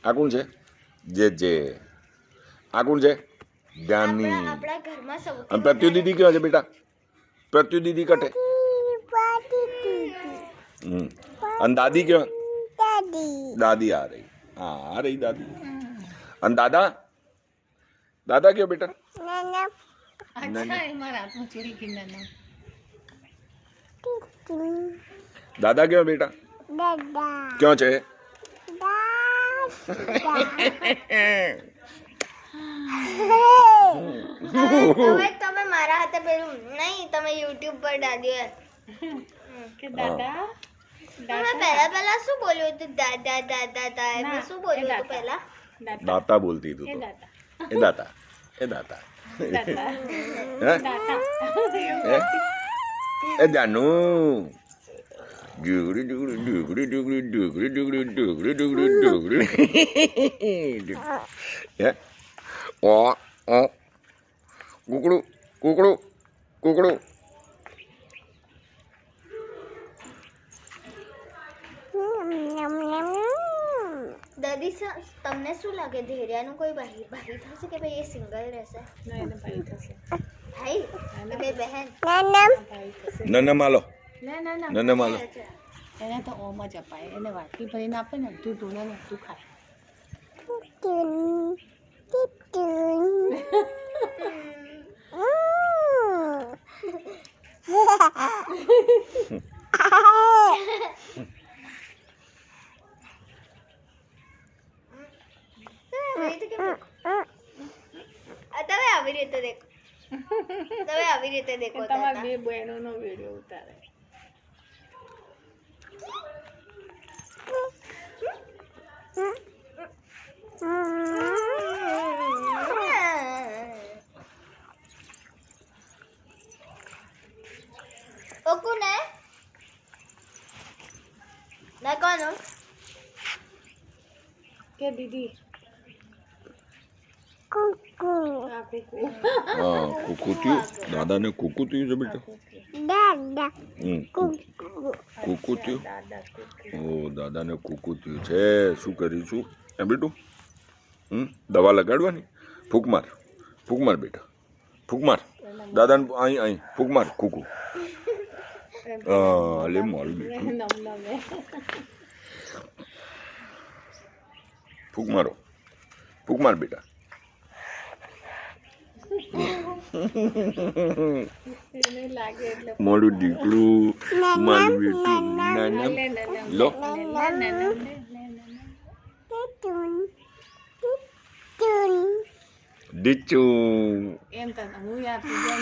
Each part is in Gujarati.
આ કોણ છે? જે આ કોણ છે? જ્ઞાની. આપણા ઘરમાં સૌથી અને પ્રત્યુ દીદી કેવા છે બેટા? પ્રત્યુ દીદી કટે. અને દાદી કેવા? દાદી આ રહી. હા આ રહી દાદી. અને દાદા? દાદા કેવા બેટા? દાદા કેવા બેટા? ક્યાં છે? તમે મારા હાથે પેલું નહીં, તમે YouTube પર ડાલ્યું કે દાદા તમે પહેલા શું બોલ્યું હતું? દાદા દાદા દાદા શું બોલ્યું હતું પહેલા? દાતા બોલતી તું તો. એ દાતા એ દાતા એ જાનુ ડુગડી ડુગડી ડુગડી ડુગડી ડુગડી ડુગડી ડુગડી ડુગડી ડુગડી હે ઓ ઓ કુકડું કુકડું કુકડું દાદી તમને શું લાગે ધૈર્યાનું કોઈ ભાઈ થશે કે ભાઈ એ સિંગલ રહેશે? ભાઈ બે બહેન નન્ના માલો ના નન્ના માલો એને તો ઓમ જ અપાય, એને વાટકી ભરીને આપે ને તું ઢોલે ને તું ખાય. તમે આવી રીતે દેખો, તમે આવી રીતે દેખો. તમારા બે બહેનોનો વિડીયો ઉતારે. ઓકુને ના કોનો કે દીદી હા કુકુ થયું. દાદાને કુકુ થયું છે બેટા? કુકુ થયું. ઓ દાદાને કુકુ થયું છે. શું કરીશું એ બેટું? દવા લગાડવાની? ફૂંક માર બેટા, ફૂંક માર. દાદાને અહીં અહીં ફૂંક માર કુકુ. લે મારું બેટું ફૂંક મારો, ફૂંક માર બેટા. મારું દીકરું મારું બેટું નાના લો દીચું એમ તો હું યાર પૂજા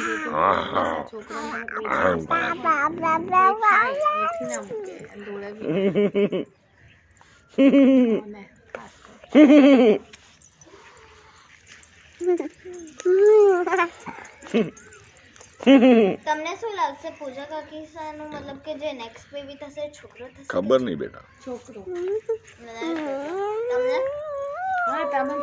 છોકરાને તમને શું લાગશે પૂજા કાકી નું મતલબ કે જે નેક્સ્ટ બેબી થશે છોકરો થશે? ખબર નહીં બેટા. છોકરો તમને હા તમે